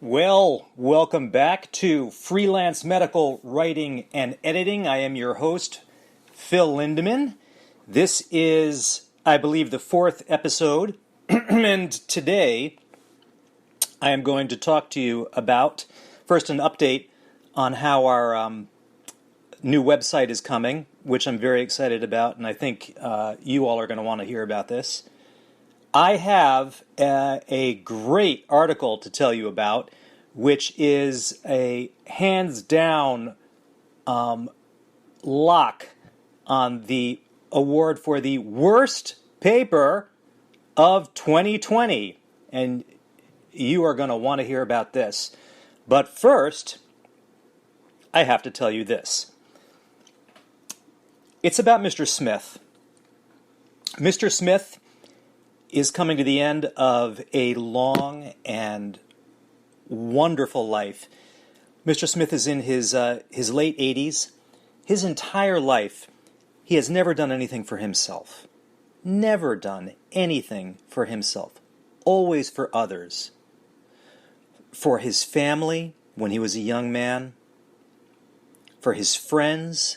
Well, welcome back to Freelance Medical Writing and Editing. I am your host, Phil Lindeman. This is, I believe, the fourth episode, and today I am going to talk to you about, first, an update on how our new website is coming, which I'm very excited about, and I think you all are going to want to hear about this. I have a great article to tell you about, which is a hands-down lock on the award for the worst paper of 2020. And you are going to want to hear about this. But first, I have to tell you this. It's about Mr. Smith. Mr. Smith is coming to the end of a long and wonderful life. Mr. Smith is in his late 80s. His entire life, he has never done anything for himself. Never done anything for himself. Always for others. For his family, when he was a young man. For his friends.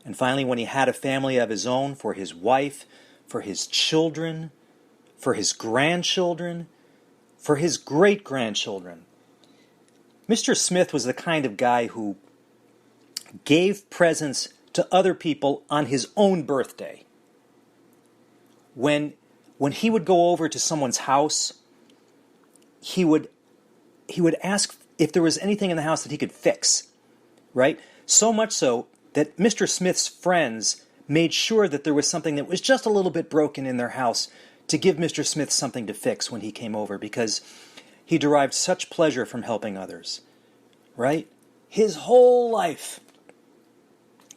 And finally, when he had a family of his own, for his wife, for his children, for his grandchildren, for his great-grandchildren. Mr. Smith was the kind of guy who gave presents to other people on his own birthday. When he would go over to someone's house, he would ask if there was anything in the house that he could fix, right? So much so that Mr. Smith's friends made sure that there was something that was just a little bit broken in their house to give Mr. Smith something to fix when he came over, because he derived such pleasure from helping others, right? His whole life,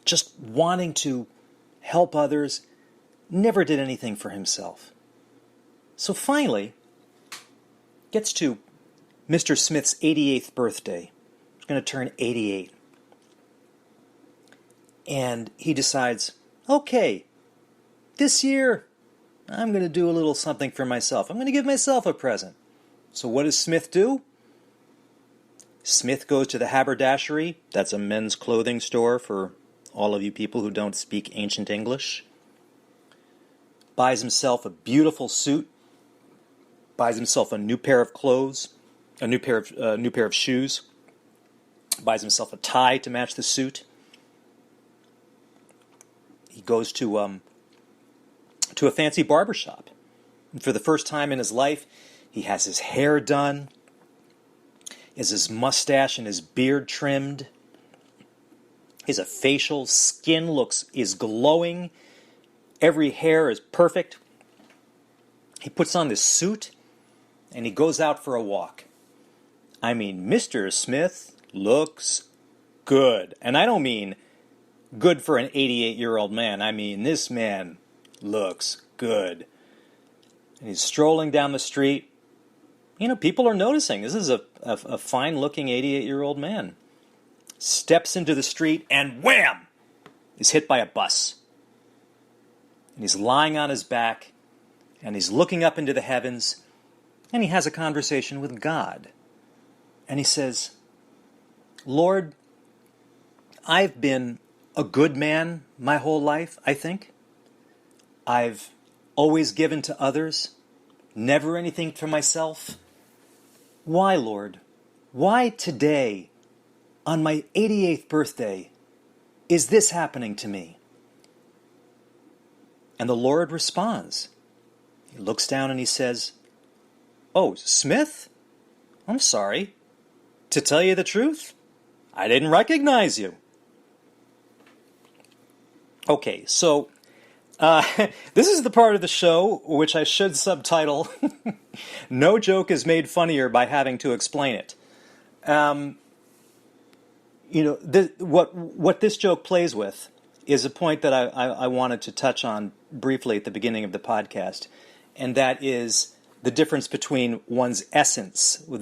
just wanting to help others, never did anything for himself. So finally, gets to Mr. Smith's 88th birthday. He's going to turn 88. And he decides, okay, this year I'm going to do a little something for myself. I'm going to give myself a present. So what does Smith do? Smith goes to the haberdashery. That's a men's clothing store for all of you people who don't speak ancient English. Buys himself a beautiful suit. Buys himself a new pair of clothes. A new pair of shoes. Buys himself a tie to match the suit. He goes to a fancy barber shop. And for the first time in his life, he has his hair done, is his mustache and his beard trimmed, his facial skin is glowing, every hair is perfect. He puts on this suit, and he goes out for a walk. I mean, Mr. Smith looks good. And I don't mean good for an 88-year-old man. I mean, this man looks good. And he's strolling down the street. You know, people are noticing. This is a fine-looking 88-year-old man. Steps into the street and wham! Is hit by a bus. And he's lying on his back, and he's looking up into the heavens, and he has a conversation with God. And he says, Lord, I've been a good man my whole life, I think. I've always given to others, never anything for myself. Why, Lord? Why today, on my 88th birthday, is this happening to me? And the Lord responds. He looks down and he says, Oh, Smith? I'm sorry. To tell you the truth, I didn't recognize you. Okay, so this is the part of the show which I should subtitle, No Joke is Made Funnier by Having to Explain It. What this joke plays with is a point that I wanted to touch on briefly at the beginning of the podcast, and that is the difference between one's essence, what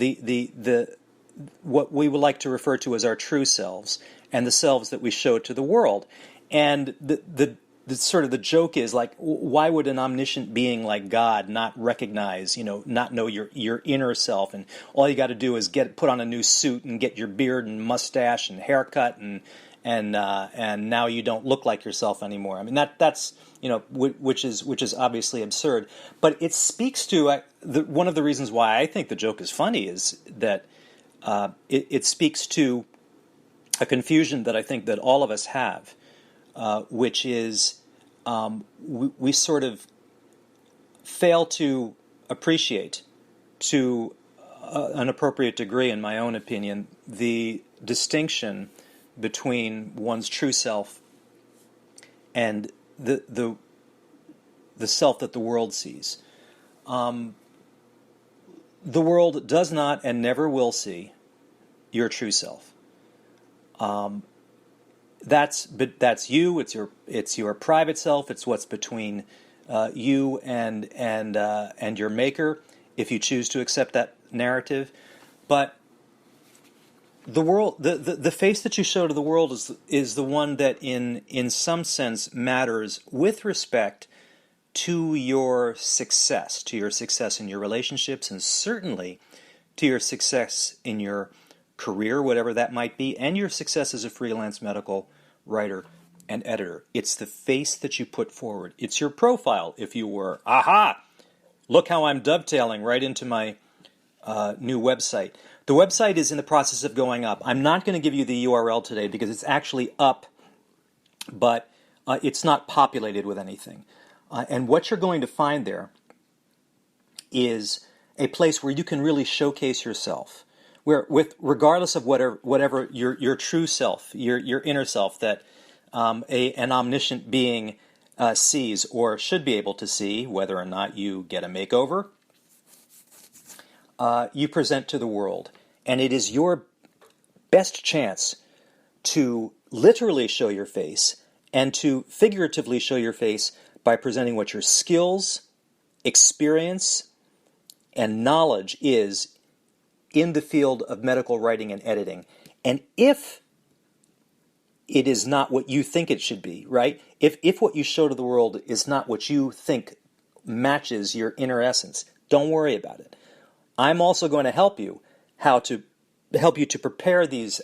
we would like to refer to as our true selves, and the selves that we show to the world. And the sort of the joke is like, why would an omniscient being like God not recognize, not know your inner self, and all you got to do is put on a new suit and get your beard and mustache and haircut, and now you don't look like yourself anymore. I mean that's which is obviously absurd, but it speaks to one of the reasons why I think the joke is funny is that it speaks to a confusion that I think that all of us have, which is we sort of fail to appreciate, to an appropriate degree, in my own opinion, the distinction between one's true self and the self that the world sees. The world does not and never will see your true self. That's you. It's your private self. It's what's between you and your maker, if you choose to accept that narrative. But the world, the face that you show to the world is the one that in some sense matters with respect to your success in your relationships, and certainly to your success in your career, whatever that might be, and your success as a freelance medical writer and editor. It's the face that you put forward. It's your profile, if you were. Aha! Look how I'm dovetailing right into my new website. The website is in the process of going up. I'm not going to give you the URL today because it's actually up, but it's not populated with anything. And what you're going to find there is a place where you can really showcase yourself, where, regardless of whatever your true self, your inner self that an omniscient being sees or should be able to see, whether or not you get a makeover, you present to the world. And it is your best chance to literally show your face and to figuratively show your face by presenting what your skills, experience, and knowledge is in the field of medical writing and editing. And if it is not what you think it should be, right? If what you show to the world is not what you think matches your inner essence, don't worry about it. I'm also going to help you to prepare these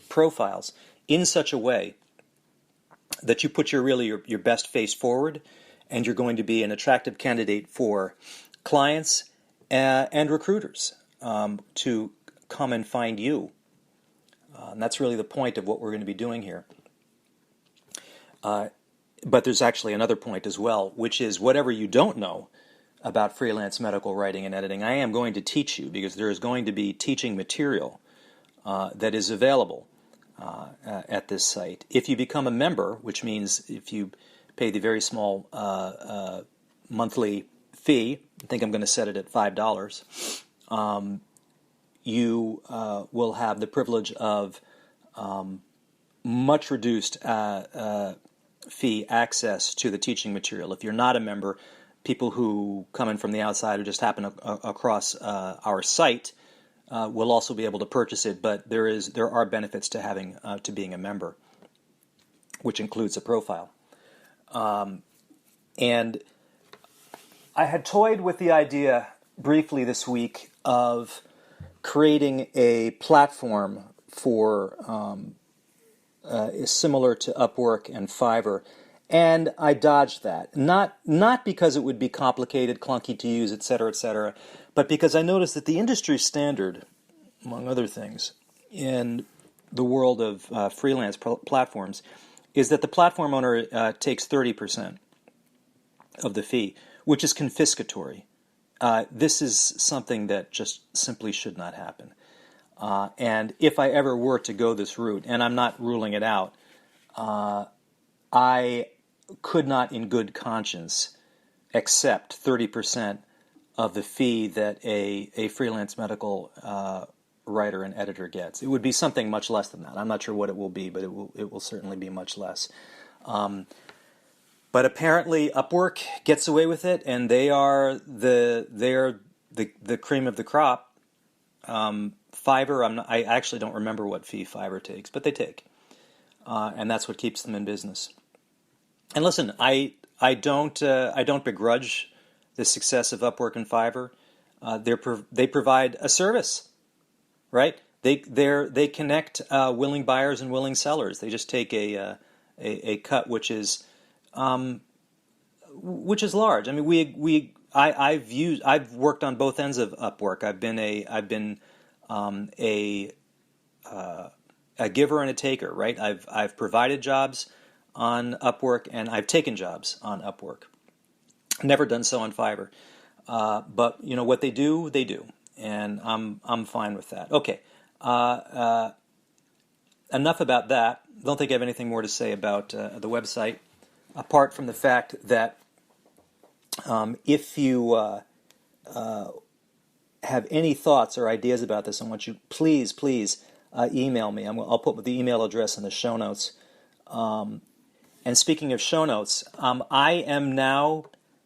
profiles in such a way that you put your best face forward, and you're going to be an attractive candidate for clients and recruiters to come and find you. And that's really the point of what we're going to be doing here. But there's actually another point as well, which is whatever you don't know about freelance medical writing and editing, I am going to teach you, because there is going to be teaching material that is available at this site. If you become a member, which means if you pay the very small monthly fee, I think I'm going to set it at $5, you will have the privilege of much reduced fee access to the teaching material. If you're not a member, people who come in from the outside or just happen across our site will also be able to purchase it. But there are benefits to being a member, which includes a profile. And I had toyed with the idea briefly this week of creating a platform for similar to Upwork and Fiverr, and I dodged that. Not because it would be complicated, clunky to use, etc., but because I noticed that the industry standard, among other things, in the world of freelance platforms, is that the platform owner takes 30% of the fee, which is confiscatory. This is something that just simply should not happen. And if I ever were to go this route, and I'm not ruling it out, I could not in good conscience accept 30% of the fee that a freelance medical writer and editor gets. It would be something much less than that. I'm not sure what it will be, but it will certainly be much less. But apparently Upwork gets away with it, and they are the cream of the crop. Fiverr, I actually don't remember what fee Fiverr takes, but they take. and that's what keeps them in business. And listen, I don't begrudge the success of Upwork and Fiverr. They provide a service, right? They connect willing buyers and willing sellers. They just take a cut which is large. I mean, I've worked on both ends of Upwork. I've been a giver and a taker, right? I've provided jobs on Upwork and I've taken jobs on Upwork. Never done so on Fiverr, but you know what they do, and I'm fine with that. Okay, enough about that. Don't think I have anything more to say about the website, apart from the fact that if you have any thoughts or ideas about this, I want you please email me. I'll put the email address in the show notes. And speaking of show notes,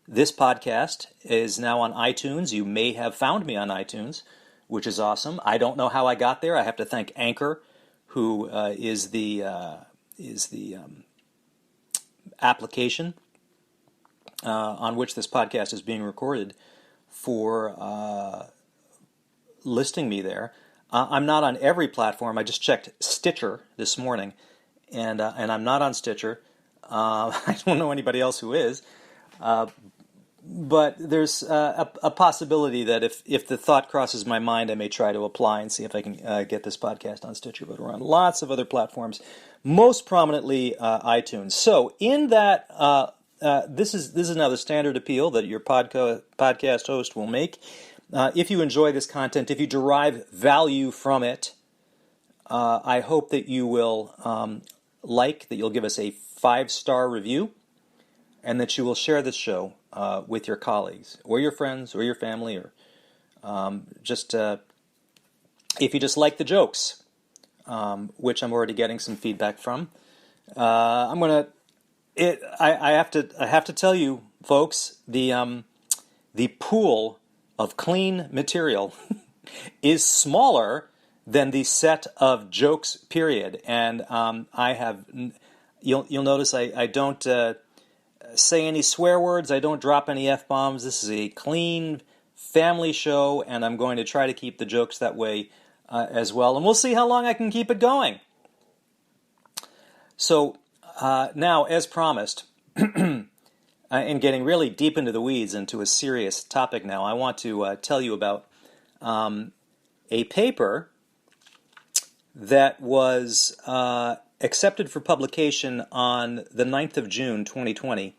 this podcast is now on iTunes. You may have found me on iTunes, which is awesome. I don't know how I got there. I have to thank Anchor, who is the application on which this podcast is being recorded, for listing me there. I'm not on every platform. I just checked Stitcher this morning, and I'm not on Stitcher. I don't know anybody else who is, but there's a possibility that if the thought crosses my mind, I may try to apply and see if I can get this podcast on Stitcher. But we're on lots of other platforms, most prominently iTunes. So in that, this is now the standard appeal that your podcast host will make. If you enjoy this content, if you derive value from it, I hope that you will that you'll give us a 5-star review, and that you will share this show with your colleagues or your friends or your family, or if you just like the jokes, which I'm already getting some feedback from. I have to tell you, folks, the pool of clean material is smaller than the set of jokes, period. And you'll notice I don't say any swear words. I don't drop any F-bombs. This is a clean family show, and I'm going to try to keep the jokes that way as well. And we'll see how long I can keep it going. So now, as promised, and getting really deep into the weeds, into a serious topic now, I want to tell you about a paper that was accepted for publication on the 9th of June, 2020,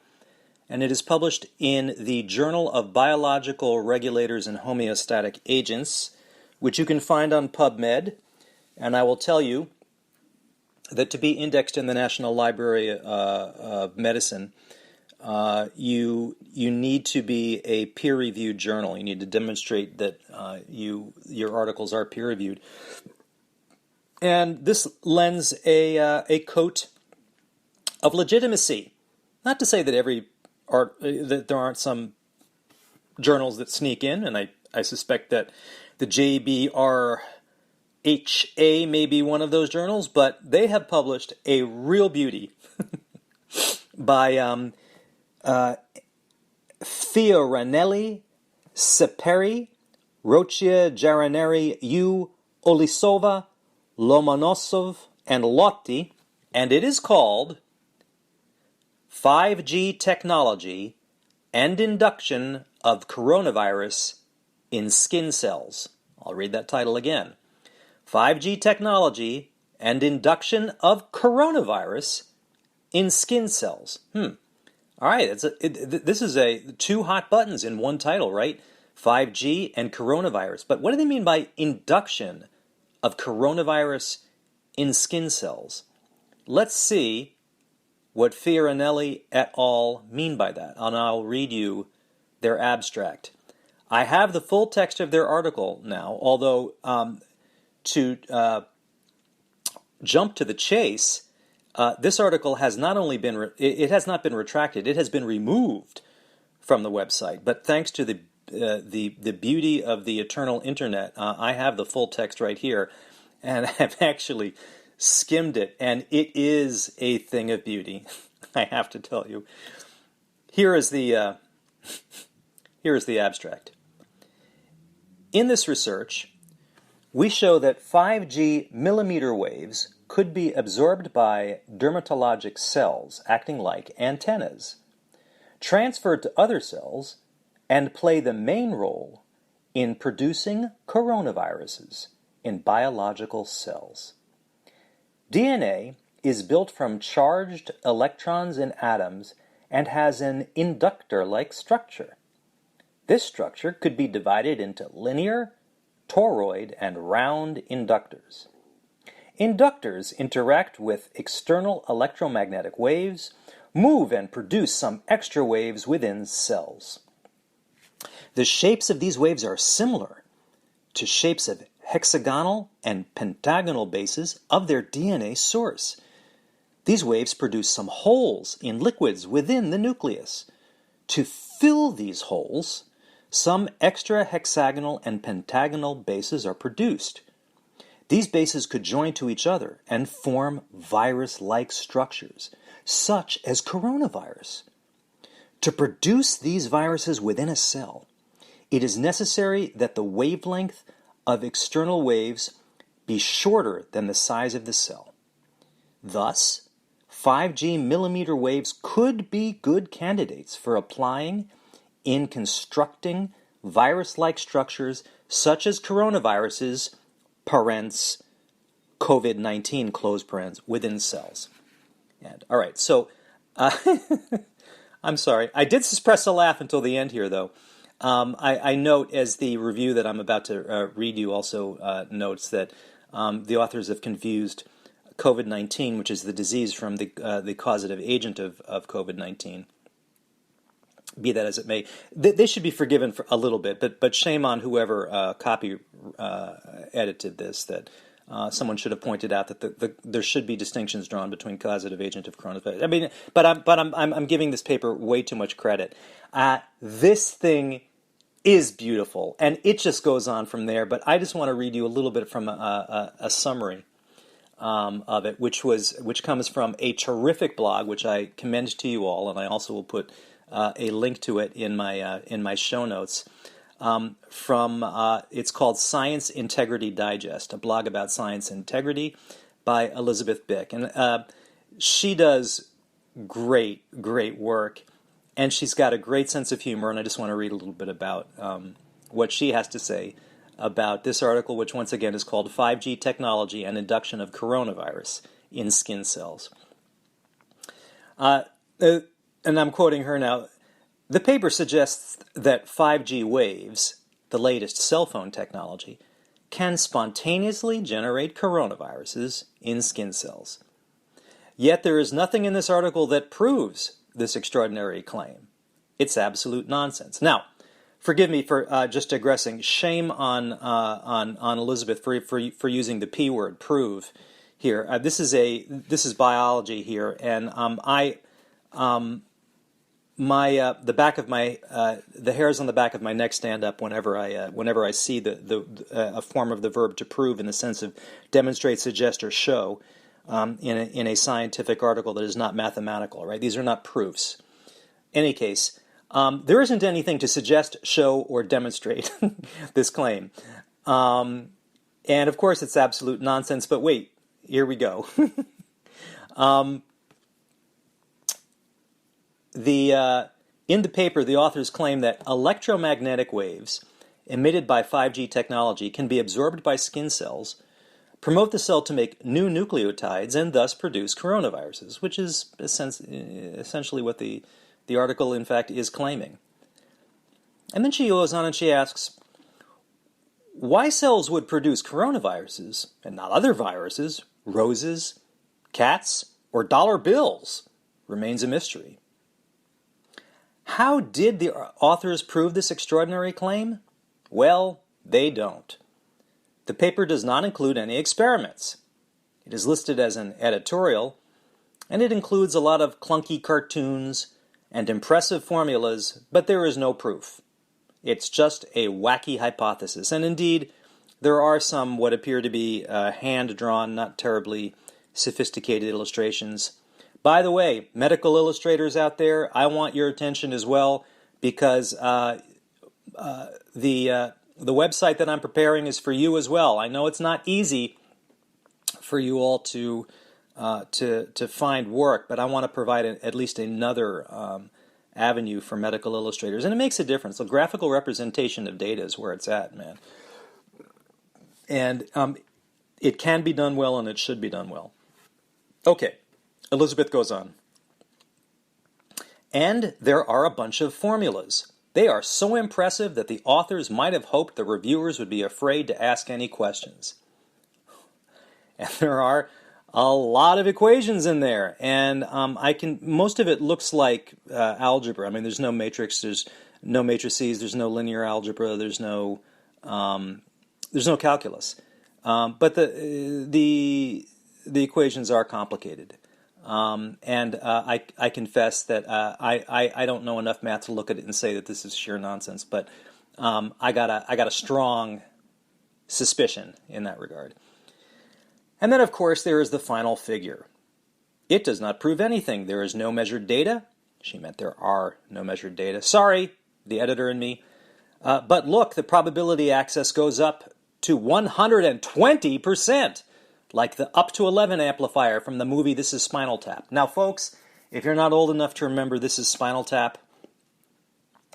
and it is published in the Journal of Biological Regulators and Homeostatic Agents, which you can find on PubMed. And I will tell you that to be indexed in the National Library of Medicine, you need to be a peer-reviewed journal. You need to demonstrate that your articles are peer-reviewed. And this lends a coat of legitimacy. Not to say that that there aren't some journals that sneak in, and I suspect that the JBRHA may be one of those journals, but they have published a real beauty by Fiornelli, Seperi, Rocia, Jaraneri, U, Olisova, Lomonosov, and Lotti, and it is called 5G Technology and Induction of Coronavirus in Skin Cells. I'll read that title again. 5G Technology and Induction of Coronavirus in Skin Cells. All right, this is two hot buttons in one title, right? 5G and coronavirus. But what do they mean by induction of coronavirus in skin cells? Let's see what Fiornelli et al. Mean by that, and I'll read you their abstract. I have the full text of their article now, although to jump to the chase, this article has not only been it has not been retracted; it has been removed from the website. But thanks to the beauty of the eternal internet, I have the full text right here, and I've actually skimmed it, and it is a thing of beauty, I have to tell you. Here is the abstract. In this research, we show that 5G millimeter waves could be absorbed by dermatologic cells acting like antennas, transferred to other cells, and play the main role in producing coronaviruses in biological cells. DNA is built from charged electrons in atoms and has an inductor-like structure. This structure could be divided into linear, toroid, and round inductors. Inductors interact with external electromagnetic waves, move and produce some extra waves within cells. The shapes of these waves are similar to shapes of hexagonal and pentagonal bases of their DNA source. These waves produce some holes in liquids within the nucleus. To fill these holes, some extra hexagonal and pentagonal bases are produced. These bases could join to each other and form virus-like structures, such as coronavirus. To produce these viruses within a cell, it is necessary that the wavelength of external waves be shorter than the size of the cell. Thus, 5G millimeter waves could be good candidates for applying in constructing virus-like structures such as coronaviruses, parents, COVID-19, close parents, within cells. And, all right, so I'm sorry. I did suppress a laugh until the end here, though. I note, as the review that I'm about to read you also notes, that the authors have confused COVID-19, which is the disease from the causative agent of COVID-19. Be that as it may, they should be forgiven for a little bit, but shame on whoever copy edited this, that someone should have pointed out that there should be distinctions drawn between causative agent of coronavirus. I mean, but I'm giving this paper way too much credit. This thing is beautiful, and it just goes on from there. But I just want to read you a little bit from a summary of it, which comes from a terrific blog, which I commend to you all, and I also will put a link to it in my show notes. It's called Science Integrity Digest, a blog about science integrity by Elizabeth Bick, and she does great work, and she's got a great sense of humor. And I just want to read a little bit about what she has to say about this article, which once again is called 5G Technology and Induction of Coronavirus in Skin Cells. And I'm quoting her now. The paper suggests that 5G waves, the latest cell phone technology, can spontaneously generate coronaviruses in skin cells. Yet there is nothing in this article that proves this extraordinary claim. It's absolute nonsense. Now, forgive me for just digressing. Shame on Elizabeth for using the P word, prove, here. This is biology here, and the hairs on the back of my neck stand up whenever I see a form of the verb to prove, in the sense of demonstrate, suggest, or show in a scientific article that is not mathematical. Right? These are not proofs. In any case, there isn't anything to suggest, show, or demonstrate this claim, and of course it's absolute nonsense. But wait, here we go. In the paper, the authors claim that electromagnetic waves emitted by 5G technology can be absorbed by skin cells, promote the cell to make new nucleotides, and thus produce coronaviruses, which is essentially what the article, in fact, is claiming. And then she goes on and she asks, why cells would produce coronaviruses and not other viruses, roses, cats, or dollar bills remains a mystery. How did the authors prove this extraordinary claim? Well, they don't. The paper does not include any experiments. It is listed as an editorial, and it includes a lot of clunky cartoons and impressive formulas, but there is no proof. It's just a wacky hypothesis, and indeed, there are some what appear to be hand-drawn, not terribly sophisticated illustrations. By the way, medical illustrators out there, I want your attention as well, because the website that I'm preparing is for you as well. I know it's not easy for you all to find work, but I want to provide at least another avenue for medical illustrators, and it makes a difference. The graphical representation of data is where it's at, man, and it can be done well, and it should be done well. Okay, Elizabeth goes on. And there are a bunch of formulas. They are so impressive that the authors might have hoped the reviewers would be afraid to ask any questions. And there are a lot of equations in there, and most of it looks like algebra. I mean, there's no matrix, there's no matrices, there's no linear algebra, there's no calculus. But the equations are complicated. And I confess that I don't know enough math to look at it and say that this is sheer nonsense, but I got a strong suspicion in that regard. And then, of course, there is the final figure. It does not prove anything. There is no measured data. She meant there are no measured data. Sorry, the editor and me. But look, the probability axis goes up to 120%. Like the up to 11 amplifier from the movie This Is Spinal Tap. Now, folks, if you're not old enough to remember This Is Spinal Tap,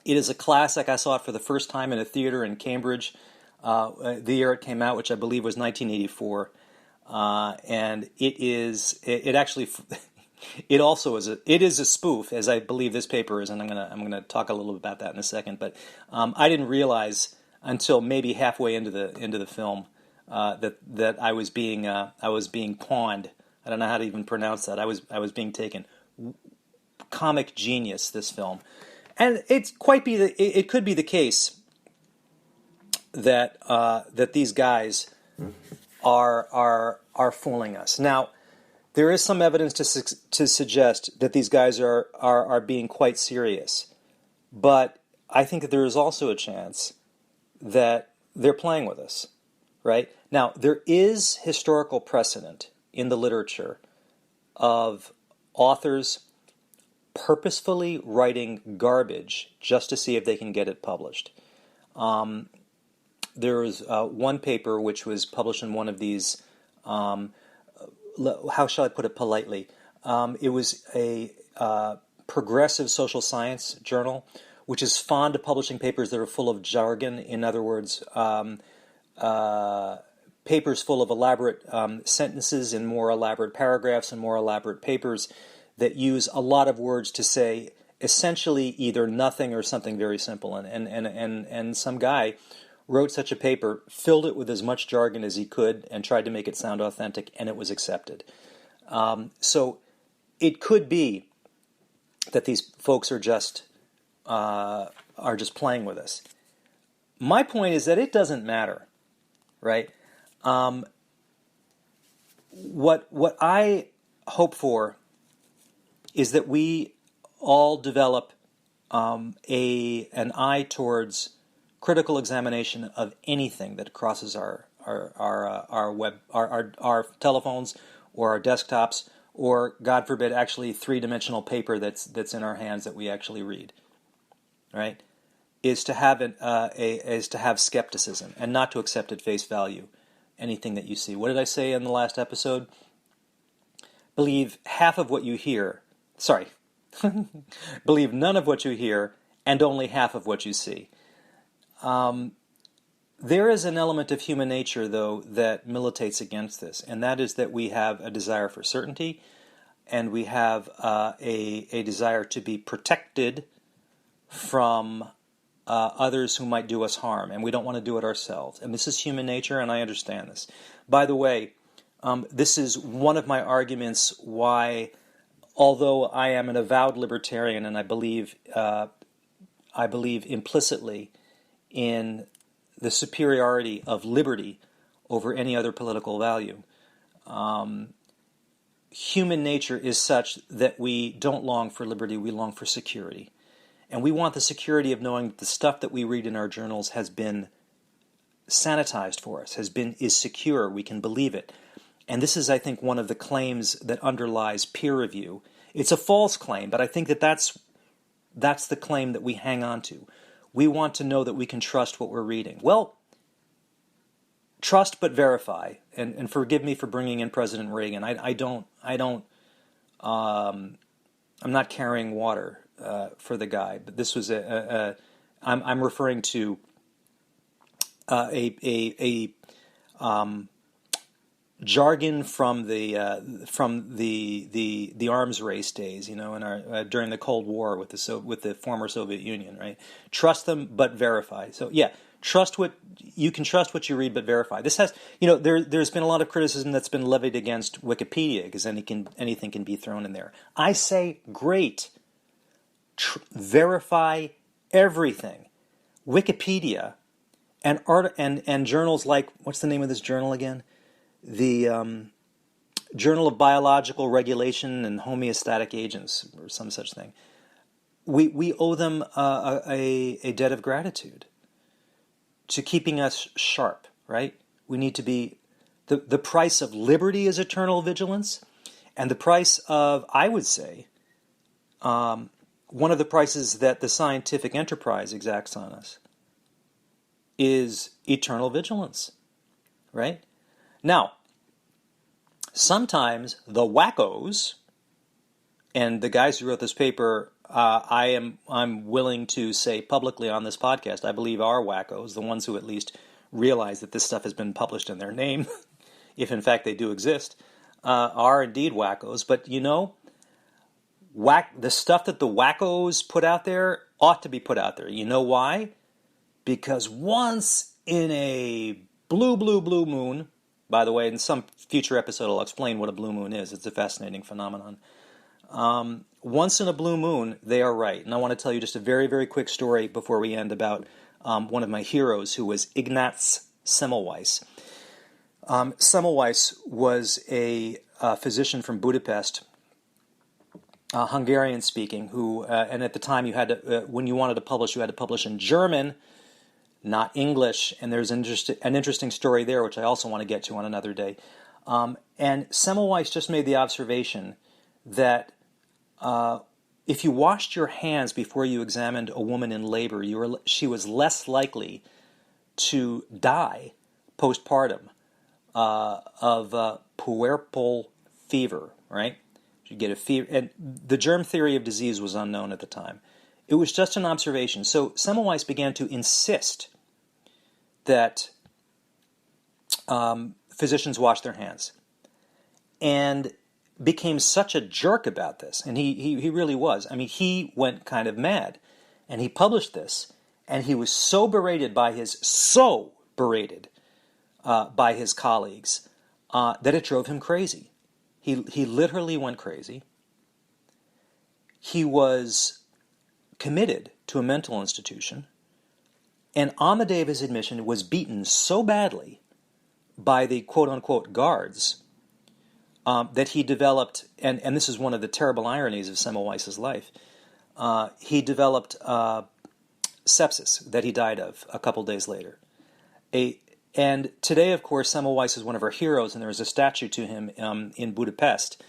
it is a classic. I saw it for the first time in a theater in Cambridge the year it came out, which I believe was 1984. And it also is a spoof, as I believe this paper is, and I'm gonna talk a little bit about that in a second. But I didn't realize until maybe halfway into the film that I was being pawned. I don't know how to even pronounce that. I was being taken. Comic genius, this film, and it could be the case that these guys are fooling us. Now, there is some evidence to suggest that these guys are being quite serious, but I think that there is also a chance that they're playing with us. Right? Now, there is historical precedent in the literature of authors purposefully writing garbage just to see if they can get it published. There was one paper which was published in one of these, how shall I put it politely? It was a progressive social science journal, which is fond of publishing papers that are full of jargon. In other words, papers full of elaborate sentences and more elaborate paragraphs and more elaborate papers that use a lot of words to say essentially either nothing or something very simple. And some guy wrote such a paper, filled it with as much jargon as he could, and tried to make it sound authentic, and it was accepted. So it could be that these folks are just playing with us. My point is that it doesn't matter. Right? What I hope for is that we all develop an eye towards critical examination of anything that crosses our telephones or our desktops, or God forbid, actually three-dimensional paper that's in our hands that we actually read. Right? Is to have skepticism and not to accept at face value anything that you see. What did I say in the last episode? Believe half of what you hear. Sorry. Believe none of what you hear and only half of what you see. There is an element of human nature, though, that militates against this, and that is that we have a desire for certainty, and we have a desire to be protected from others who might do us harm, and we don't want to do it ourselves. And this is human nature, and I understand this. By the way, this is one of my arguments why, although I am an avowed libertarian and I believe implicitly in the superiority of liberty over any other political value, human nature is such that we don't long for liberty, we long for security. And we want the security of knowing that the stuff that we read in our journals has been sanitized for us, is secure, we can believe it. and this is, I think, one of the claims that underlies peer review. It's a false claim, but I think that that's the claim that we hang on to. We want to know that we can trust what we're reading. Well, trust but verify. And forgive me for bringing in President Reagan. I'm not carrying water for the guy, but this was I'm referring to a jargon from the arms race days, in our during the Cold War with the former Soviet Union, right? Trust them but verify. So yeah, you can trust what you read but verify. This has, there's been a lot of criticism that's been levied against Wikipedia because anything can be thrown in there. I say great. Verify everything. Wikipedia and journals like, what's the name of this journal again? The Journal of Biological Regulation and Homeostatic Agents, or some such thing. We owe them a debt of gratitude to keeping us sharp, right? We need to be, the price of liberty is eternal vigilance, and the price of, I would say, one of the prices that the scientific enterprise exacts on us is eternal vigilance, right? Now, sometimes the wackos, and the guys who wrote this paper, I'm willing to say publicly on this podcast, I believe are wackos, the ones who at least realize that this stuff has been published in their name, if in fact they do exist, are indeed wackos. But the stuff that the wackos put out there ought to be put out there. You know why? Because once in a blue moon, by the way, in some future episode I'll explain what a blue moon is. It's a fascinating phenomenon. Once in a blue moon, they are right. And I want to tell you just a very, very quick story before we end about one of my heroes, who was Ignaz Semmelweis. Semmelweis was a physician from Budapest, Hungarian-speaking, who, and at the time you had to, when you wanted to publish, you had to publish in German, not English. And there's an interesting story there, which I also want to get to on another day. And Semmelweis just made the observation that if you washed your hands before you examined a woman in labor, she was less likely to die postpartum of puerperal fever, right? You get a fever, and the germ theory of disease was unknown at the time. It was just an observation. So Semmelweis began to insist that physicians wash their hands, and became such a jerk about this. And he really was. I mean, he went kind of mad, and he published this, and he was so berated by his colleagues that it drove him crazy. He literally went crazy. He was committed to a mental institution, and on the day of his admission was beaten so badly by the quote-unquote guards that he developed, and this is one of the terrible ironies of Semmelweis's life, he developed sepsis that he died of a couple days later. And today, of course, Semmelweis is one of our heroes, and there is a statue to him in Budapest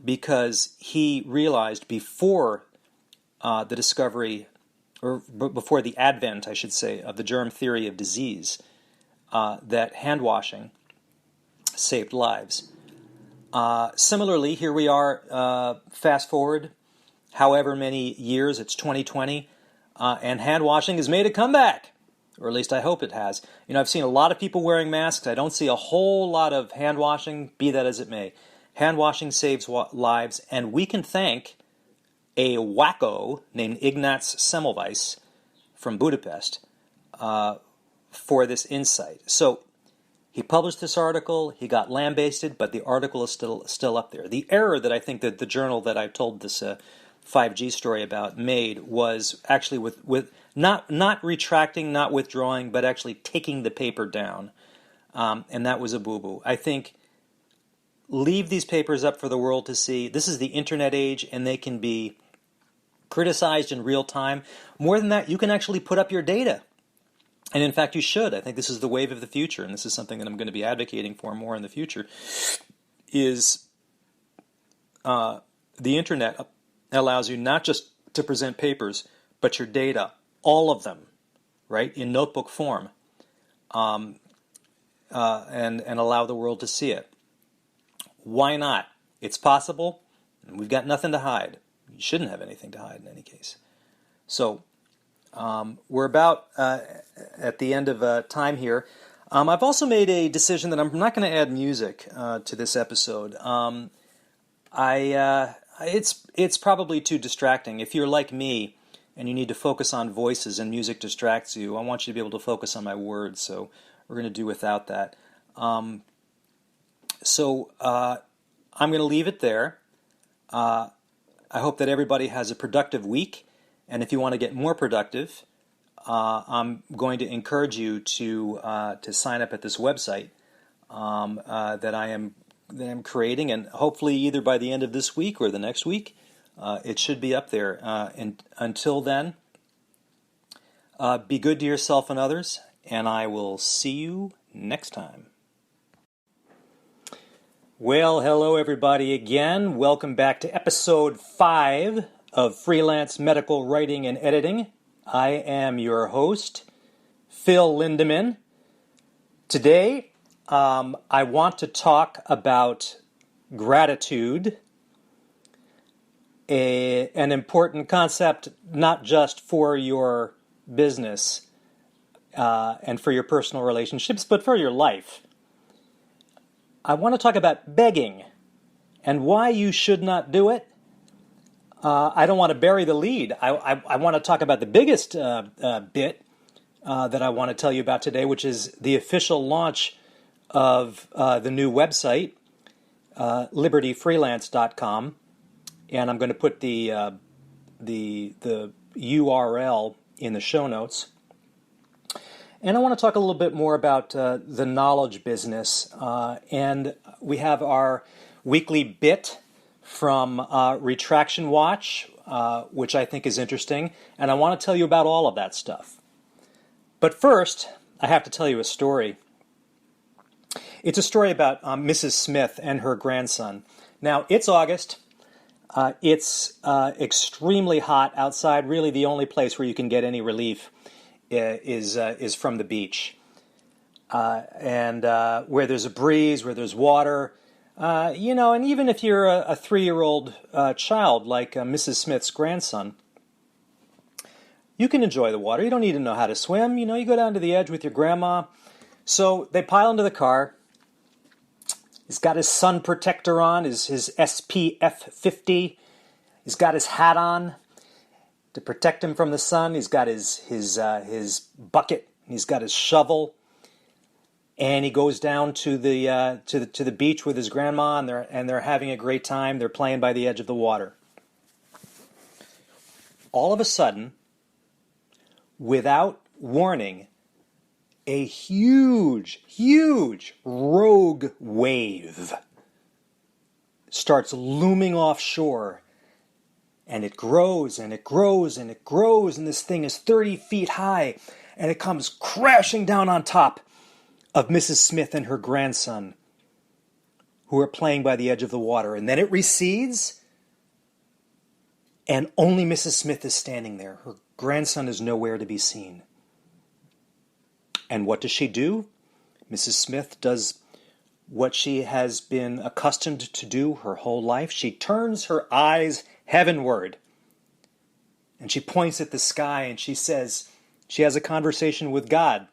because he realized before the discovery, or before the advent, I should say, of the germ theory of disease, that hand washing saved lives. Similarly, here we are, fast forward however many years, it's 2020, and hand washing has made a comeback. Or at least I hope it has. I've seen a lot of people wearing masks. I don't see a whole lot of hand washing, be that as it may. Hand washing saves lives, and we can thank a wacko named Ignaz Semmelweis from Budapest for this insight. So he published this article, he got lambasted, but the article is still up there. The error that I think that the journal that I told this 5G story about made was actually with not retracting, not withdrawing, but actually taking the paper down. And that was a boo-boo. I think leave these papers up for the world to see. This is the internet age, and they can be criticized in real time. More than that, you can actually put up your data. and in fact you should. I think this is the wave of the future, and this is something that I'm going to be advocating for more in the future, is the internet allows you not just to present papers, but your data, all of them, right, in notebook form, and allow the world to see it. Why not? It's possible, and we've got nothing to hide. You shouldn't have anything to hide in any case. So we're about at the end of time here. I've also made a decision that I'm not going to add music to this episode. It's probably too distracting. If you're like me and you need to focus on voices and music distracts you, I want you to be able to focus on my words. So we're going to do without that. So I'm going to leave it there. I hope that everybody has a productive week. And if you want to get more productive, I'm going to encourage you to sign up at this website that I am creating, and hopefully either by the end of this week or the next week, it should be up there. And until then, be good to yourself and others, and I will see you next time. Well, hello everybody again. Welcome back to episode 5 of Freelance Medical Writing and Editing. I am your host, Phil Lindeman. Today, I want to talk about gratitude, an important concept not just for your business and for your personal relationships, but for your life. I want to talk about begging and why you should not do it. I don't want to bury the lead. I want to talk about the biggest bit that I want to tell you about today, which is the official launch of the new website, libertyfreelance.com, and I'm going to put the URL in the show notes. And I want to talk a little bit more about the knowledge business, and we have our weekly bit from Retraction Watch, which I think is interesting, and I want to tell you about all of that stuff. But first, I have to tell you a story. It's a story about Mrs. Smith and her grandson. Now, it's August. It's extremely hot outside. Really, the only place where you can get any relief is from the beach. And where there's a breeze, where there's water, and even if you're a 3-year-old child like Mrs. Smith's grandson, you can enjoy the water. You don't need to know how to swim. You go down to the edge with your grandma. So they pile into the car. He's got his sun protector on, his SPF 50. He's got his hat on to protect him from the sun. He's got his bucket. He's got his shovel, and he goes down to the beach with his grandma, and they're having a great time. They're playing by the edge of the water. All of a sudden, without warning, a huge rogue wave starts looming offshore, and it grows and it grows and it grows, and this thing is 30 feet high, and it comes crashing down on top of Mrs. Smith and her grandson, who are playing by the edge of the water. And then it recedes, and only Mrs. Smith is standing there. Her grandson is nowhere to be seen. And what does she do? Mrs. Smith does what she has been accustomed to do her whole life. She turns her eyes heavenward, and she points at the sky, and she says, she has a conversation with God.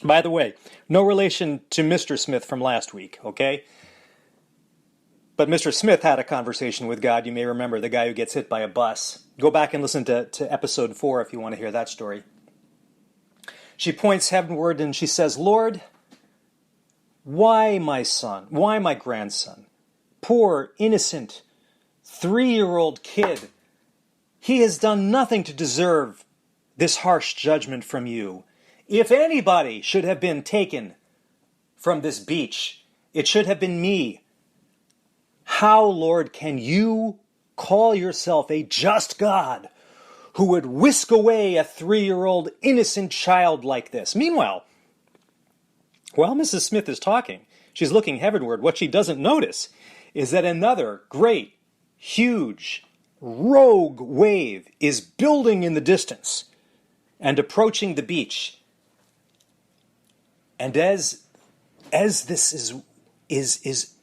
By the way, no relation to Mr. Smith from last week, okay? But Mr. Smith had a conversation with God. You may remember, the guy who gets hit by a bus. Go back and listen to episode 4 if you want to hear that story. She points heavenward and she says, Lord, why my son? Why my grandson? Poor, innocent, 3-year-old kid. He has done nothing to deserve this harsh judgment from you. If anybody should have been taken from this beach, it should have been me. How, Lord, can you call yourself a just God who would whisk away a 3-year-old innocent child like this. Meanwhile, while Mrs. Smith is talking, she's looking heavenward. What she doesn't notice is that another great, huge, rogue wave is building in the distance and approaching the beach. And as this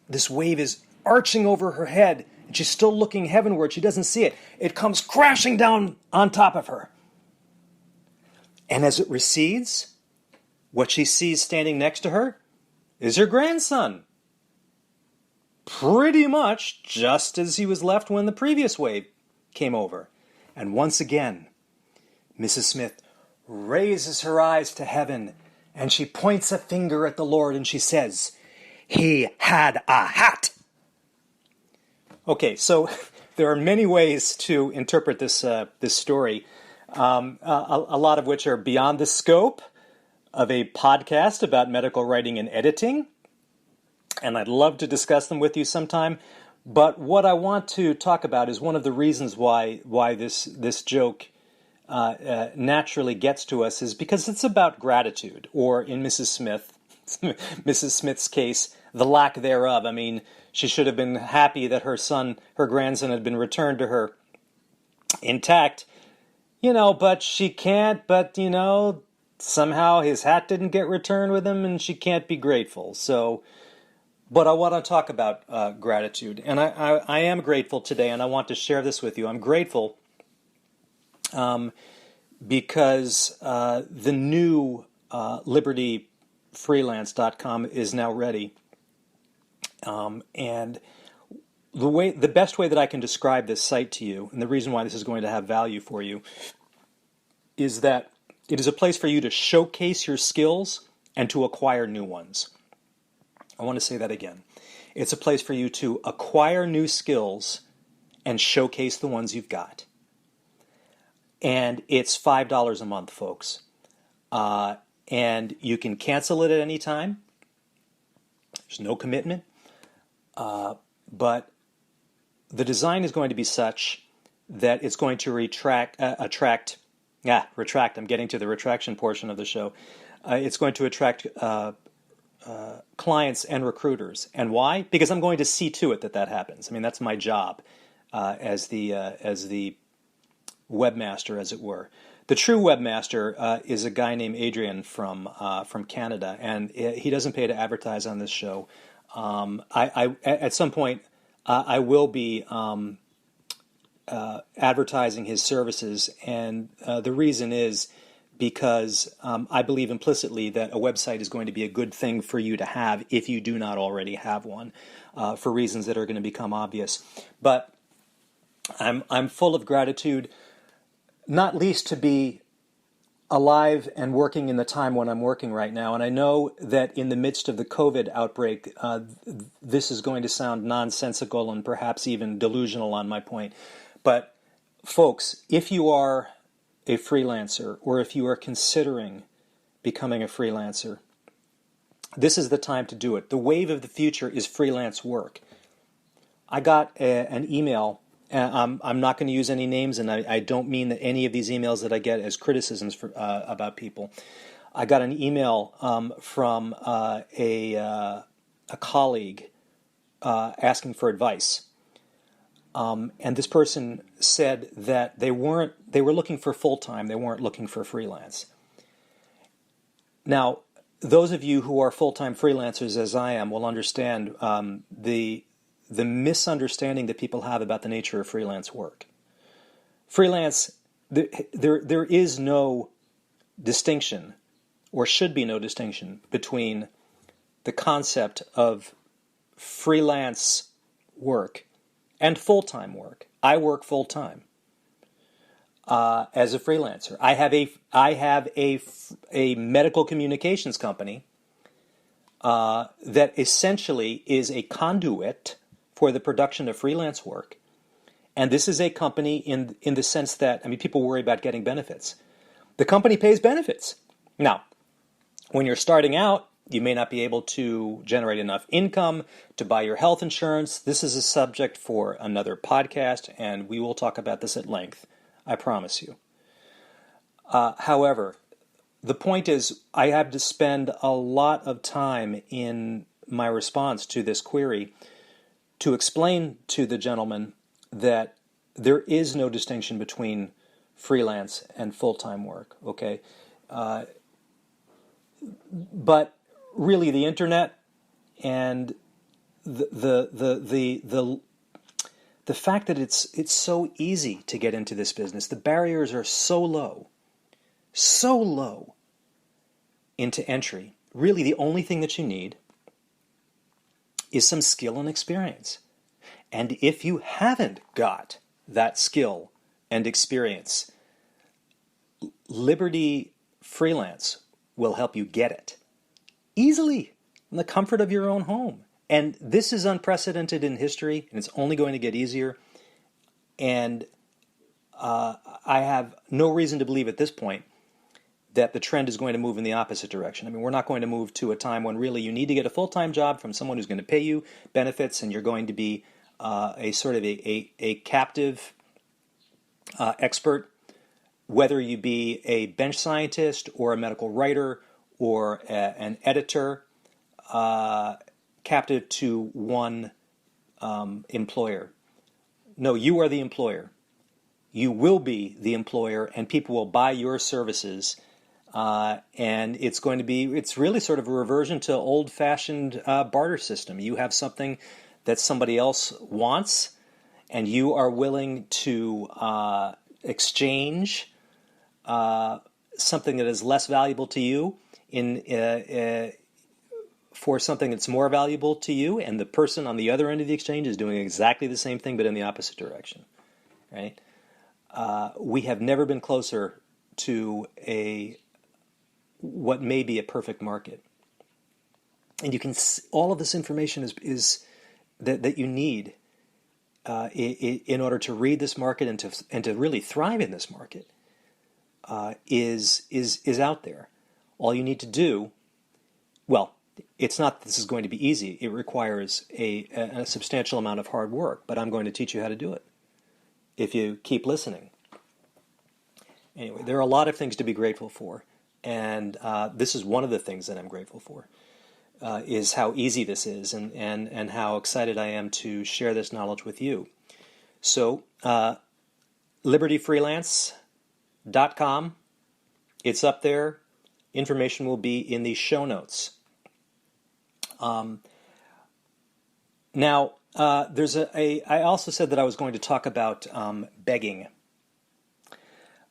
this wave is arching over her head, and she's still looking heavenward, she doesn't see it. It comes crashing down on top of her. And as it recedes, what she sees standing next to her is her grandson. Pretty much just as he was left when the previous wave came over. And once again, Mrs. Smith raises her eyes to heaven and she points a finger at the Lord and she says, "He had a hat." Okay, so there are many ways to interpret this story, a lot of which are beyond the scope of a podcast about medical writing and editing, and I'd love to discuss them with you sometime. But what I want to talk about is one of the reasons why this joke naturally gets to us is because it's about gratitude, or in Mrs. Smith's case, the lack thereof. I mean, she should have been happy that her grandson had been returned to her intact, but she can't, somehow his hat didn't get returned with him and she can't be grateful. So, but I want to talk about gratitude, and I am grateful today, and I want to share this with you. I'm grateful because the new libertyfreelance.com is now ready. And the best way that I can describe this site to you, and the reason why this is going to have value for you, is that it is a place for you to showcase your skills and to acquire new ones. I want to say that again. It's a place for you to acquire new skills and showcase the ones you've got. And it's $5 a month, folks. And you can cancel it at any time. There's no commitment. But the design is going to be such that it's going to retract. I'm getting to the retraction portion of the show. It's going to attract clients and recruiters. And why? Because I'm going to see to it that happens. I mean, that's my job as the webmaster, as it were. The true webmaster is a guy named Adrian from Canada, and he doesn't pay to advertise on this show. I at some point I will be advertising his services, and the reason is because I believe implicitly that a website is going to be a good thing for you to have if you do not already have one, for reasons that are going to become obvious. But I'm full of gratitude, not least to be alive and working in the time when I'm working right now. And I know that in the midst of the COVID outbreak, this is going to sound nonsensical and perhaps even delusional on my point. But folks, if you are a freelancer, or if you are considering becoming a freelancer, this is the time to do it. The wave of the future is freelance work. I got an email. I'm not going to use any names, and I don't mean that any of these emails that I get as criticisms about people. I got an email from a colleague asking for advice, and this person said that they were looking for full-time. They weren't looking for freelance. Now, those of you who are full-time freelancers, as I am, will understand the misunderstanding that people have about the nature of freelance work. Freelance, there is no distinction, or should be no distinction, between the concept of freelance work and full-time work. I work full-time as a freelancer. I have a medical communications company that essentially is a conduit for the production of freelance work. And this is a company in the sense that, people worry about getting benefits. The company pays benefits. Now, when you're starting out, you may not be able to generate enough income to buy your health insurance. This is a subject for another podcast, and we will talk about this at length. I promise you. However, the point is, I had to spend a lot of time in my response to this query to explain to the gentleman that there is no distinction between freelance and full-time work. Okay, but really, the internet and the fact that it's so easy to get into this business, the barriers are so low into entry. Really, the only thing that you need is some skill and experience. And if you haven't got that skill and experience, Liberty Freelance will help you get it easily in the comfort of your own home. And this is unprecedented in history, and it's only going to get easier. And I have no reason to believe at this point that the trend is going to move in the opposite direction. I mean, we're not going to move to a time when really you need to get a full-time job from someone who's going to pay you benefits, and you're going to be a sort of a captive expert, whether you be a bench scientist or a medical writer or an editor, captive to one employer. No, you are the employer. You will be the employer, and people will buy your services. And it's really sort of a reversion to old-fashioned barter system. You have something that somebody else wants, and you are willing to exchange something that is less valuable to you for something that's more valuable to you, and the person on the other end of the exchange is doing exactly the same thing but in the opposite direction, right? We have never been closer to what may be a perfect market. And you can all of this information is that you need in order to read this market and to really thrive in this market is out there. All you need to do, well, it's not that this is going to be easy. It requires a substantial amount of hard work, but I'm going to teach you how to do it if you keep listening. Anyway, there are a lot of things to be grateful for, and this is one of the things that I'm grateful for, is how easy this is and how excited I am to share this knowledge with you. So, libertyfreelance.com, it's up there. Information will be in the show notes. Now, there's I also said that I was going to talk about begging.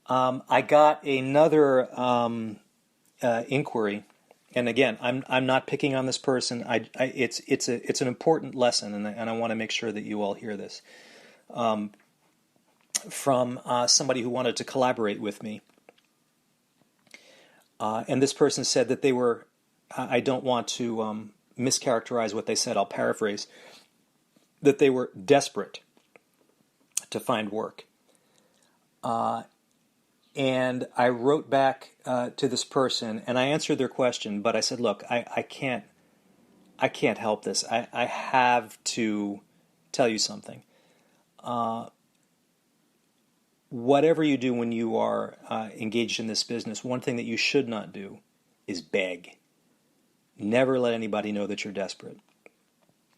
I got another inquiry, and again, I'm not picking on this person. It's an important lesson, and I want to make sure that you all hear this from somebody who wanted to collaborate with me. And this person said that they were. I don't want to mischaracterize what they said. I'll paraphrase. That they were desperate to find work. And I wrote back to this person, and I answered their question, but I said, look, I can't help this. I have to tell you something. Whatever you do when you are engaged in this business, one thing that you should not do is beg. Never let anybody know that you're desperate.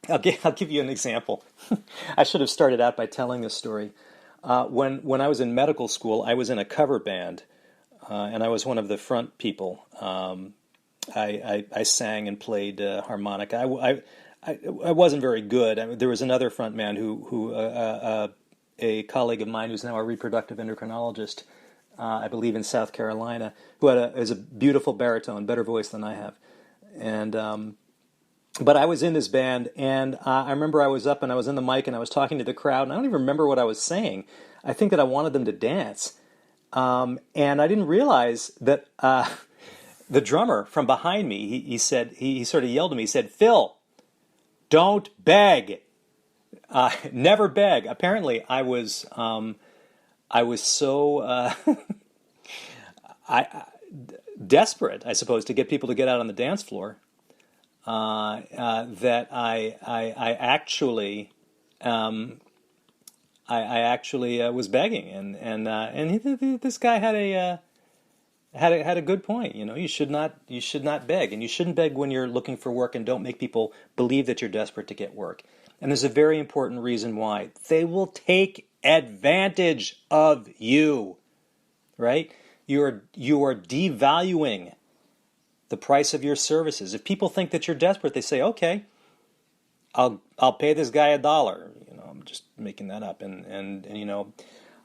I'll give you an example. I should have started out by telling this story. When I was in medical school, I was in a cover band, and I was one of the front people. I sang and played harmonica. I wasn't very good. There was another front man who a colleague of mine who's now a reproductive endocrinologist, I believe in South Carolina, who has a beautiful baritone, better voice than I have, and. But I was in this band, and I remember I was up and I was in the mic and I was talking to the crowd, and I don't even remember what I was saying. I think that I wanted them to dance. And I didn't realize that the drummer from behind me, he said, he sort of yelled at me, he said, "Phil, don't beg. Never beg." Apparently, I was so desperate, I suppose, to get people to get out on the dance floor. That I actually was begging, and this guy had had a good point. You should not beg, and you shouldn't beg when you're looking for work, and don't make people believe that you're desperate to get work. And there's a very important reason why. They will take advantage of you, right? You are devaluing the price of your services. If people think that you're desperate, they say, "Okay, I'll pay this guy $1." I'm just making that up, and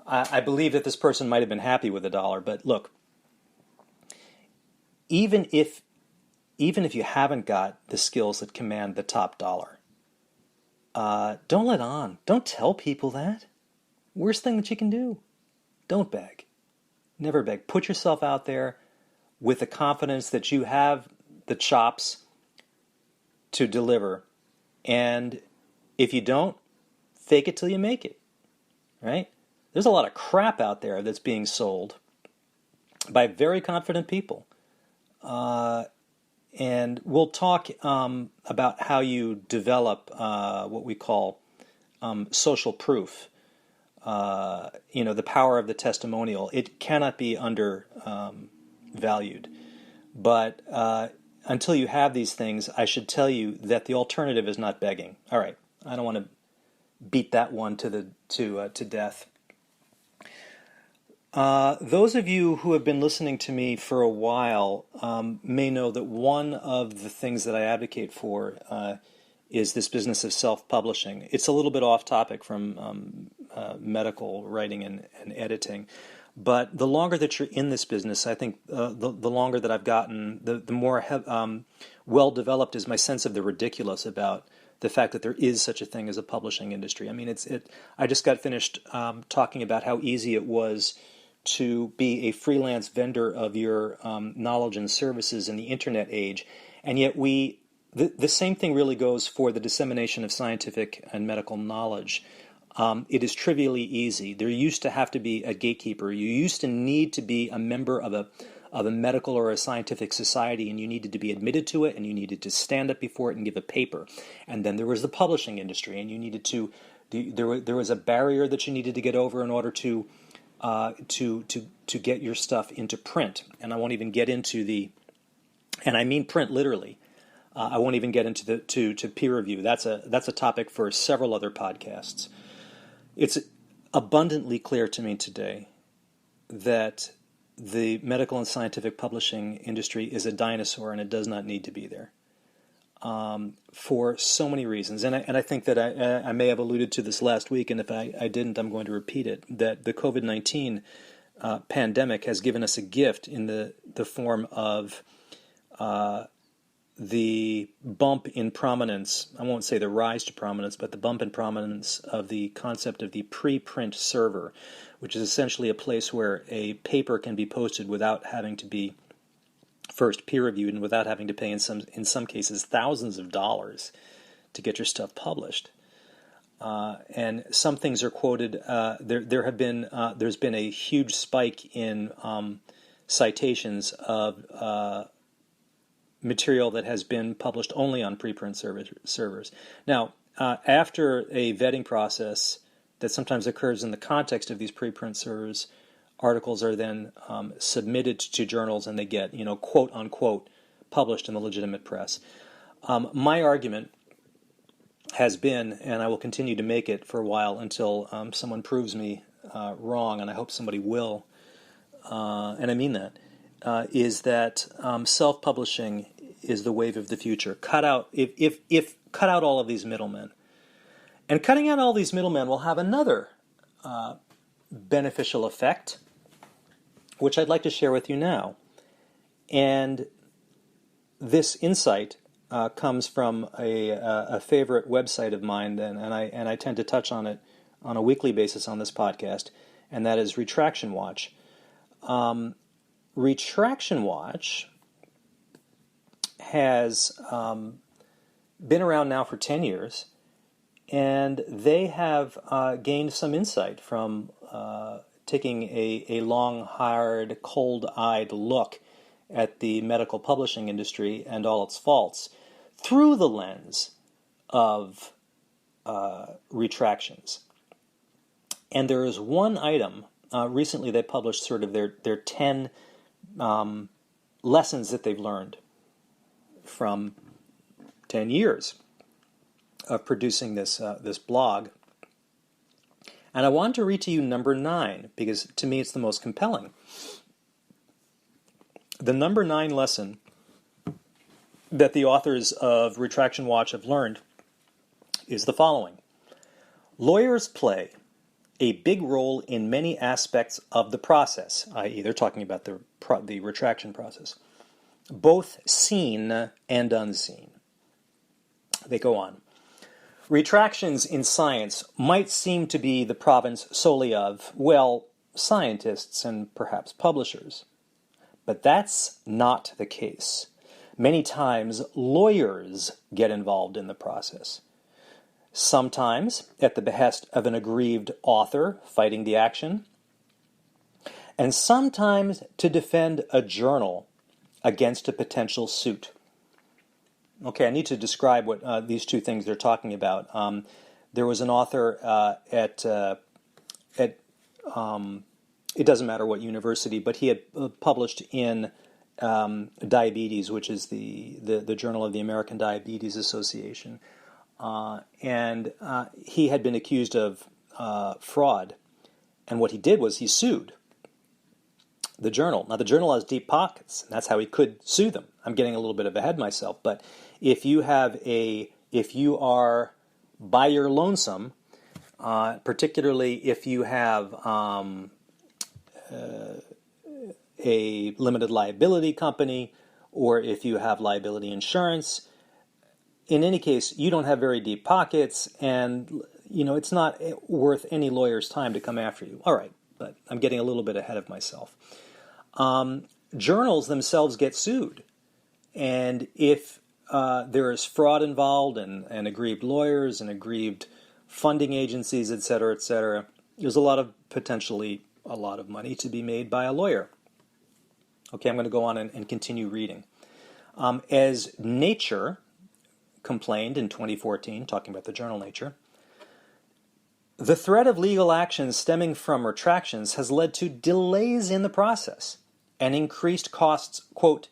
I believe that this person might have been happy with $1, but look, even if you haven't got the skills that command the top dollar, don't let on. Don't tell people that. Worst thing that you can do. Don't beg. Never beg. Put yourself out there with the confidence that you have the chops to deliver. And if you don't, fake it till you make it. Right? There's a lot of crap out there that's being sold by very confident people. And we'll talk about how you develop what we call social proof. The power of the testimonial. It cannot be undervalued. But until you have these things, I should tell you that the alternative is not begging. All right, I don't want to beat that one to death. Those of you who have been listening to me for a while may know that one of the things that I advocate for is this business of self-publishing. It's a little bit off topic from medical writing and editing, but the longer that you're in this business, I think the longer that I've gotten, the more well-developed is my sense of the ridiculous about the fact that there is such a thing as a publishing industry. I mean, I just got finished talking about how easy it was to be a freelance vendor of your knowledge and services in the internet age, and yet the same thing really goes for the dissemination of scientific and medical knowledge. It is trivially easy. There used to have to be a gatekeeper. You used to need to be a member of a medical or a scientific society, and you needed to be admitted to it, and you needed to stand up before it and give a paper. And then there was the publishing industry, and you needed to. There was a barrier that you needed to get over in order to get your stuff into print. And I won't even get into and I mean print literally. I won't even get into to peer review. That's a topic for several other podcasts. It's abundantly clear to me today that the medical and scientific publishing industry is a dinosaur, and it does not need to be there for so many reasons. And I think that I may have alluded to this last week, and if I didn't, I'm going to repeat it, that the COVID-19 pandemic has given us a gift in the form of the bump in prominence. I won't say the rise to prominence, but the bump in prominence of the concept of the preprint server, which is essentially a place where a paper can be posted without having to be first peer-reviewed and without having to pay in some cases thousands of dollars to get your stuff published. And some things are quoted. There's been a huge spike in citations of material that has been published only on preprint servers. Now, after a vetting process that sometimes occurs in the context of these preprint servers, articles are then submitted to journals, and they get, quote unquote, published in the legitimate press. My argument has been, and I will continue to make it for a while until someone proves me wrong, and I hope somebody will, and I mean that, is that self-publishing is the wave of the future. Cut out all of these middlemen. And cutting out all these middlemen will have another beneficial effect, which I'd like to share with you now. And this insight comes from a favorite website of mine, and I tend to touch on it on a weekly basis on this podcast, and that is Retraction Watch. Retraction Watch has been around now for 10 years, and they have gained some insight from taking a long, hard, cold-eyed look at the medical publishing industry and all its faults through the lens of retractions. And there is one item, recently they published sort of their 10 lessons that they've learned from 10 years of producing this blog. And I want to read to you number 9, because to me it's the most compelling. The number 9 lesson that the authors of Retraction Watch have learned is the following. Lawyers play a big role in many aspects of the process, i.e. they're talking about the retraction process, both seen and unseen. They go on. Retractions in science might seem to be the province solely of, well, scientists and perhaps publishers. But that's not the case. Many times, lawyers get involved in the process. Sometimes at the behest of an aggrieved author fighting the action, and sometimes to defend a journal against a potential suit. Okay, I need to describe what these two things they're talking about. There was an author at it doesn't matter what university, but he had published in Diabetes, which is the journal of the American Diabetes Association, and he had been accused of fraud, and what he did was he sued the journal. Now the journal has deep pockets, and that's how he could sue them. I'm getting a little bit ahead of myself, but if you are by your lonesome, particularly if you have a limited liability company, or if you have liability insurance, in any case, you don't have very deep pockets, and it's not worth any lawyer's time to come after you. All right, but I'm getting a little bit ahead of myself. Journals themselves get sued, and if there is fraud involved and aggrieved lawyers and aggrieved funding agencies, et cetera, there's potentially a lot of money to be made by a lawyer. Okay, I'm going to go on and continue reading. As Nature complained in 2014, talking about the journal Nature, the threat of legal actions stemming from retractions has led to delays in the process and increased costs, quote,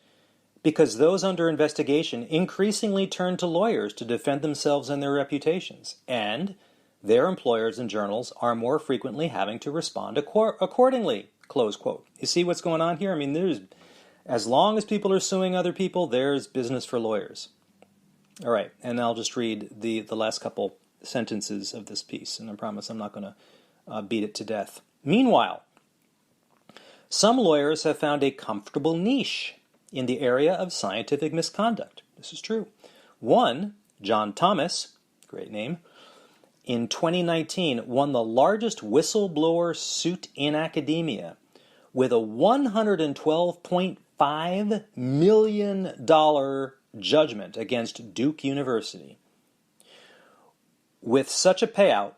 because those under investigation increasingly turn to lawyers to defend themselves and their reputations, and their employers and journals are more frequently having to respond accordingly, close quote. You see what's going on here? I mean, as long as people are suing other people, there's business for lawyers. All right, and I'll just read the last couple sentences of this piece, and I promise I'm not going to beat it to death. Meanwhile, some lawyers have found a comfortable niche in the area of scientific misconduct. This is true. One, John Thomas, great name, in 2019 won the largest whistleblower suit in academia with a $112.5 million judgment against Duke University. With such a payout,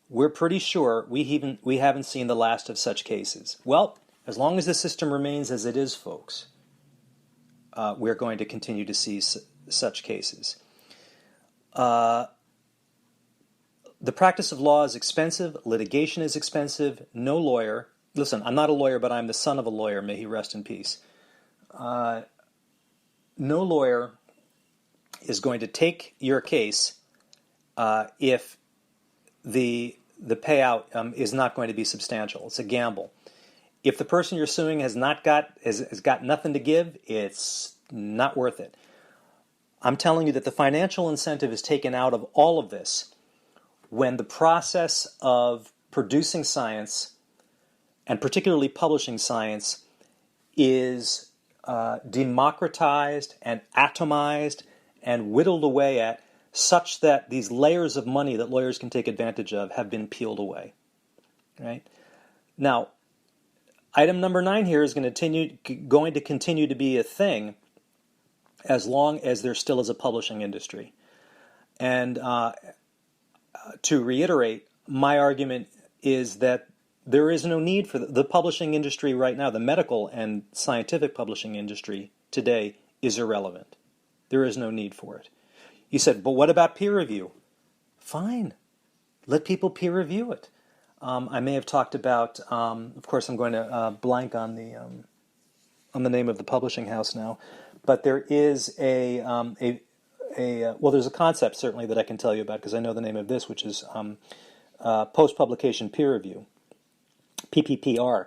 we're pretty sure we haven't seen the last of such cases. Well, as long as the system remains as it is, folks, we're going to continue to see such cases. The practice of law is expensive. Litigation is expensive. No lawyer. Listen, I'm not a lawyer, but I'm the son of a lawyer. May he rest in peace. No lawyer is going to take your case if the payout is not going to be substantial. It's a gamble. If the person you're suing has got nothing to give, it's not worth it. I'm telling you that the financial incentive is taken out of all of this when the process of producing science, and particularly publishing science, is democratized and atomized and whittled away at, such that these layers of money that lawyers can take advantage of have been peeled away. Right? Now, item number 9 here is going to continue to be a thing as long as there still is a publishing industry. And to reiterate, my argument is that there is no need for the publishing industry right now. The medical and scientific publishing industry today is irrelevant. There is no need for it. You said, but what about peer review? Fine. Let people peer review it. I may have talked about, of course I'm going to blank on on the name of the publishing house now, but there is well, there's a concept certainly that I can tell you about because I know the name of this, which is post-publication peer review, PPPR.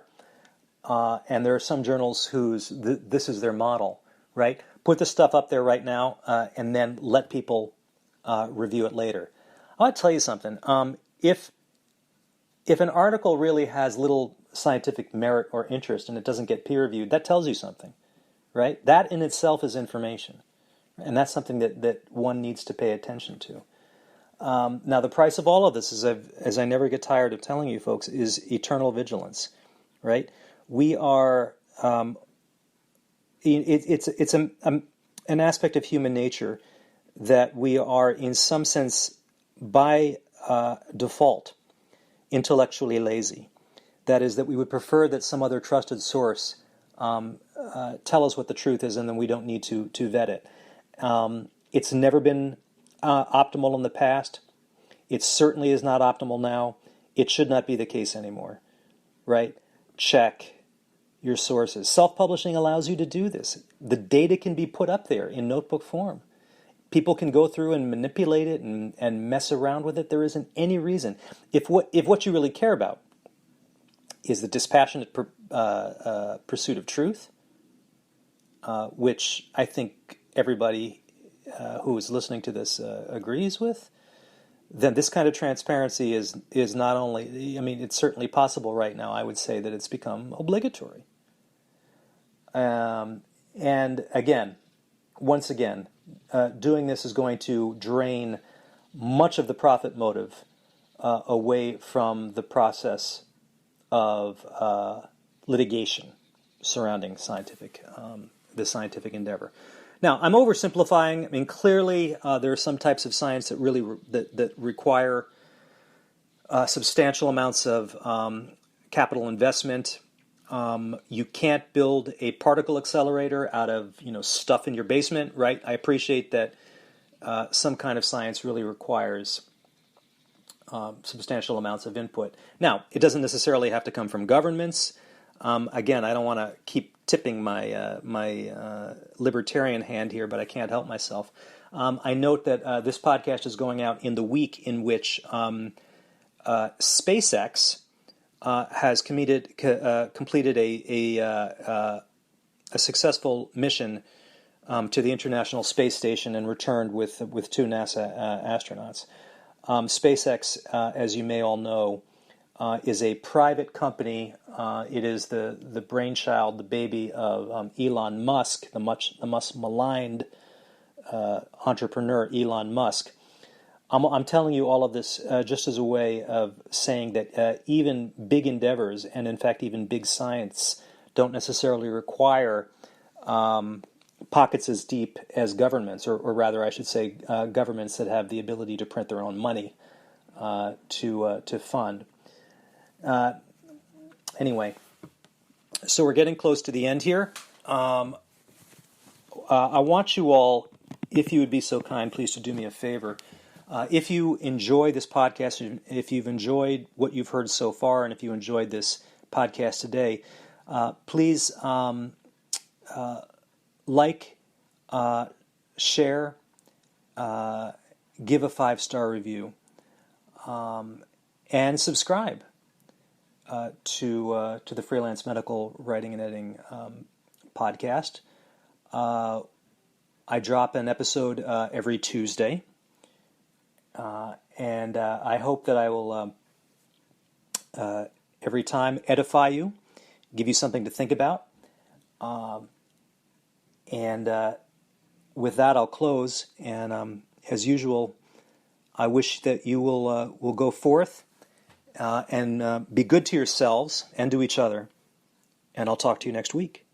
And there are some journals whose this is their model, right? Put the stuff up there right now and then let people review it later. I want to tell you something. If an article really has little scientific merit or interest and it doesn't get peer reviewed, that tells you something, right? That in itself is information. And that's something that one needs to pay attention to. Now, the price of all of this, as I never get tired of telling you folks, is eternal vigilance, right? We are, it's an aspect of human nature that we are, in some sense, by default, intellectually lazy. That is, that we would prefer that some other trusted source tell us what the truth is, and then we don't need to vet it. It's never been optimal in the past. It certainly is not optimal now. It should not be the case anymore, right? Check your sources. Self-publishing allows you to do this. The data can be put up there in notebook form. People can go through and manipulate it and mess around with it. There isn't any reason. If what you really care about is the dispassionate pursuit of truth, which I think everybody who is listening to this agrees with, then this kind of transparency is not only, I mean, it's certainly possible right now. I would say that it's become obligatory. And again, once again, doing this is going to drain much of the profit motive away from the process of litigation surrounding the scientific endeavor. Now, I'm oversimplifying. I mean, clearly there are some types of science that really that require substantial amounts of capital investment. You can't build a particle accelerator out of stuff in your basement, right? I appreciate that some kind of science really requires substantial amounts of input. Now, it doesn't necessarily have to come from governments. Again, I don't want to keep tipping my libertarian hand here, but I can't help myself. I note that this podcast is going out in the week in which SpaceX has completed a successful mission to the International Space Station and returned with two NASA astronauts. SpaceX, as you may all know, is a private company. It is the brainchild, the baby of Elon Musk, the much maligned entrepreneur Elon Musk. I'm telling you all of this just as a way of saying that even big endeavors, and in fact even big science, don't necessarily require pockets as deep as governments, or rather I should say governments that have the ability to print their own money to fund. Anyway, so we're getting close to the end here. I want you all, if you would be so kind, please to do me a favor. If you enjoy this podcast, if you've enjoyed what you've heard so far, and if you enjoyed this podcast today, please like, share, give a 5-star review, and subscribe to the Freelance Medical Writing and Editing podcast. I drop an episode every Tuesday. And I hope that I will every time edify you, give you something to think about. And with that, I'll close. And as usual, I wish that you will go forth and be good to yourselves and to each other. And I'll talk to you next week.